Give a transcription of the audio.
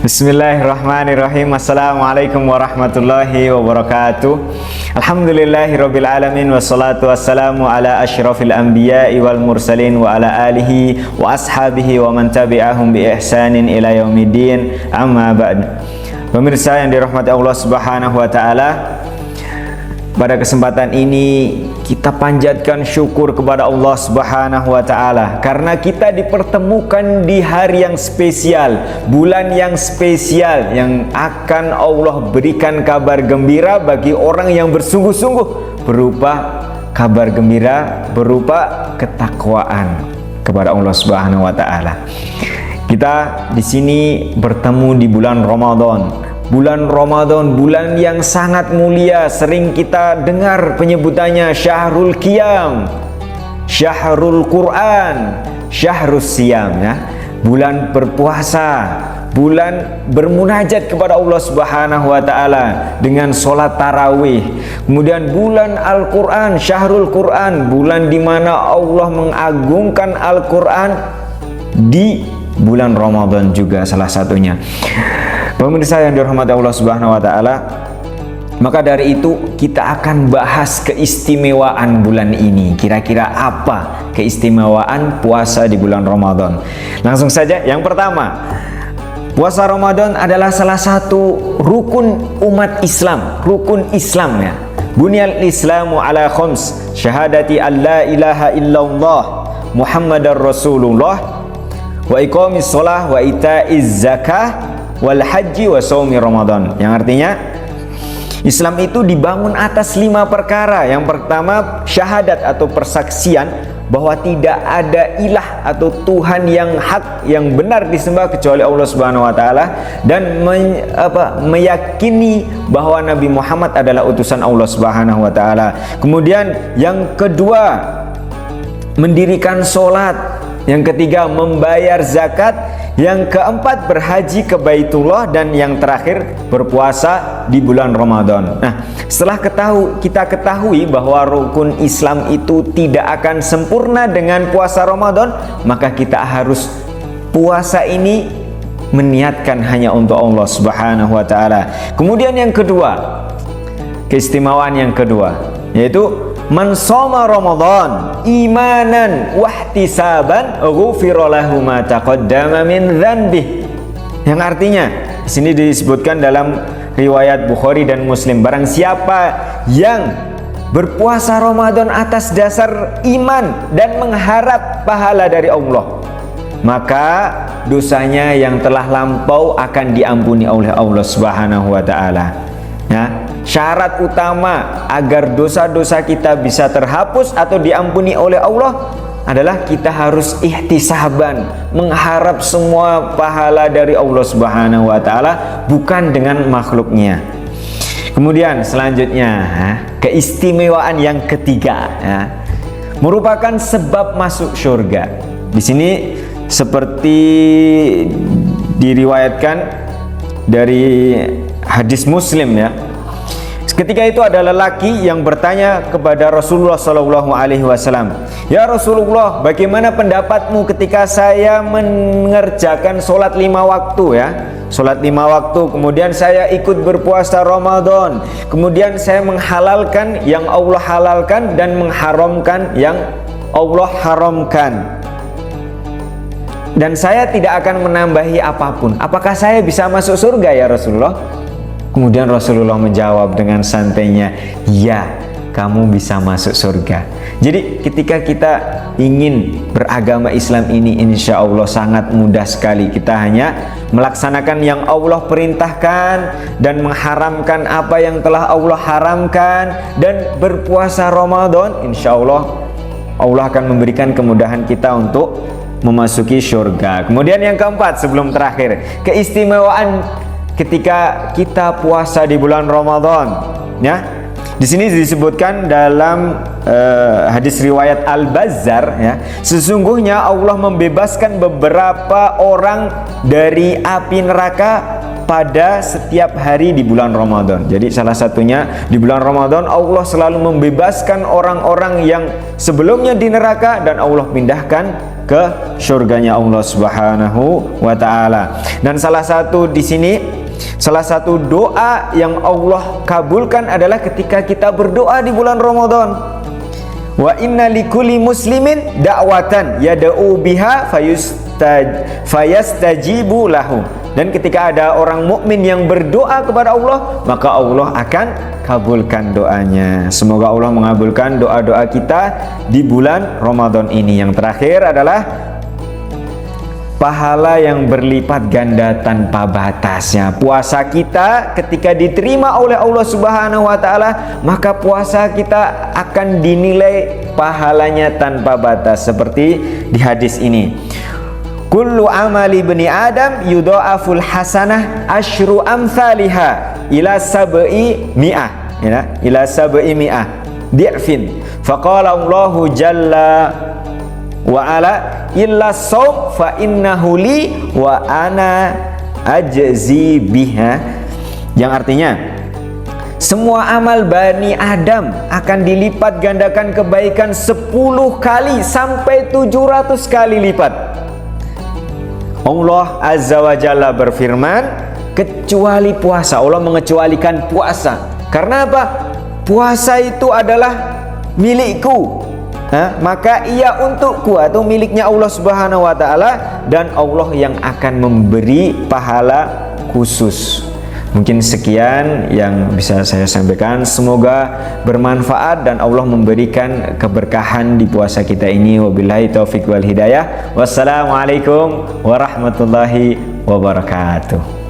Bismillahirrahmanirrahim. Assalamualaikum warahmatullahi wabarakatuh. Alhamdulillahirabbil alamin wassalatu wassalamu ala asyrafil anbiya'i wal mursalin wa ala alihi wa ashabihi wa man tabi'ahum bi ihsanin ila yaumiddin. Amma ba'd. Pemirsa yang dirahmati Allah Subhanahu wa taala, pada kesempatan ini kita panjatkan syukur kepada Allah Subhanahu wa taala karena kita dipertemukan di hari yang spesial, bulan yang spesial yang akan Allah berikan kabar gembira bagi orang yang bersungguh-sungguh, berupa kabar gembira berupa ketakwaan kepada Allah Subhanahu wa taala. Kita di sini bertemu di bulan Ramadan. Bulan Ramadan, bulan yang sangat mulia, sering kita dengar penyebutannya Syahrul Qiyam, Syahrul Quran, Syahrus Siyam, ya. Bulan berpuasa, bulan bermunajat kepada Allah Subhanahu wa taala dengan sholat tarawih. Kemudian bulan Al-Quran, Syahrul Quran, bulan di mana Allah mengagungkan Al-Quran di bulan Ramadan juga salah satunya. Pemirsa yang dirahmati Allah Subhanahu wa taala, maka dari itu kita akan bahas keistimewaan bulan ini. Kira-kira apa keistimewaan puasa di bulan Ramadan? Langsung saja, yang pertama, puasa Ramadan adalah salah satu rukun umat Islam, rukun Islam, ya. Bunyal Islamu ala khams, syahadati an la ilaha illallah Muhammadar Rasulullah, wa iqamis shalah wa itaiz zakah wal haji wa shaumi Ramadan. Yang artinya Islam itu dibangun atas 5 perkara. Yang pertama, syahadat atau persaksian bahwa tidak ada ilah atau Tuhan yang hak, yang benar disembah kecuali Allah Subhanahu wa taala, dan meyakini bahwa Nabi Muhammad adalah utusan Allah Subhanahu wa taala. Kemudian yang kedua, mendirikan sholat. Yang ketiga, membayar zakat. Yang keempat, berhaji ke Baitullah. Dan yang terakhir, berpuasa di bulan Ramadan. Nah, setelah kita ketahui bahwa rukun Islam itu tidak akan sempurna dengan puasa Ramadan, maka kita harus puasa ini meniatkan hanya untuk Allah Subhanahu wa taala. Kemudian yang kedua, keistimewaan yang kedua, yaitu man shoma Ramadan imanan wahtisaban ghufira lahu ma taqaddama min dzanbih. Yang artinya di sini disebutkan dalam riwayat Bukhari dan Muslim, barang siapa yang berpuasa Ramadan atas dasar iman dan mengharap pahala dari Allah, maka dosanya yang telah lampau akan diampuni oleh Allah Subhanahu wa taala. Ya, syarat utama agar dosa-dosa kita bisa terhapus atau diampuni oleh Allah adalah kita harus ihtisaban, mengharap semua pahala dari Allah Subhanahu wa taala, bukan dengan makhluknya. Kemudian selanjutnya, keistimewaan yang ketiga, ya, merupakan sebab masuk surga. Di sini seperti diriwayatkan dari hadis Muslim, ya. Ketika itu ada lelaki yang bertanya kepada Rasulullah SAW, "Ya Rasulullah, bagaimana pendapatmu ketika saya mengerjakan sholat 5 waktu, ya? Sholat 5 waktu, kemudian saya ikut berpuasa Ramadan, kemudian saya menghalalkan yang Allah halalkan dan mengharamkan yang Allah haramkan, dan saya tidak akan menambahi apapun. Apakah saya bisa masuk surga ya Rasulullah?" Kemudian Rasulullah menjawab dengan santainya, "Ya, kamu bisa masuk surga." Jadi ketika kita ingin beragama Islam ini, insya Allah sangat mudah sekali. Kita hanya melaksanakan yang Allah perintahkan dan mengharamkan apa yang telah Allah haramkan, dan berpuasa Ramadan, insya Allah Allah akan memberikan kemudahan kita untuk memasuki surga. Kemudian yang keempat, sebelum terakhir, keistimewaan ketika kita puasa di bulan Ramadan, ya. Di sini disebutkan dalam hadis riwayat Al-Bazzar, ya, sesungguhnya Allah membebaskan beberapa orang dari api neraka pada setiap hari di bulan Ramadan. Jadi salah satunya di bulan Ramadan Allah selalu membebaskan orang-orang yang sebelumnya di neraka dan Allah pindahkan ke surganya Allah Subhanahu wa taala. Dan salah satu di sini, salah satu doa yang Allah kabulkan adalah ketika kita berdoa di bulan Ramadan. Wa inna likulli muslimin da'watan yad'u biha fayastajibu lahu. Dan ketika ada orang mukmin yang berdoa kepada Allah, maka Allah akan kabulkan doanya. Semoga Allah mengabulkan doa-doa kita di bulan Ramadan ini. Yang terakhir adalah pahala yang berlipat ganda tanpa batasnya. Puasa kita ketika diterima oleh Allah Subhanahu wa taala, maka puasa kita akan dinilai pahalanya tanpa batas, seperti di hadis ini. Kullu amali bani Adam yudha'aful hasanah asyru amthaliha ila sab'i mi'ah, ya, ila sab'i mi'ah di'fin. Faqala Allahu jalla wa ala illa shaum fa innahu li wa ana ajzi biha, yang artinya semua amal Bani Adam akan dilipat gandakan kebaikan 10 kali sampai 700 kali lipat. Allah Azza wa Jalla berfirman, kecuali puasa. Allah mengecualikan puasa. Karena apa? Puasa itu adalah milikku, maka ia untukku, atau miliknya Allah Subhanahu wa taala, dan Allah yang akan memberi pahala khusus. Mungkin sekian yang bisa saya sampaikan, semoga bermanfaat dan Allah memberikan keberkahan di puasa kita ini. Wabillahi taufik wal hidayah. Wassalamualaikum warahmatullahi wabarakatuh.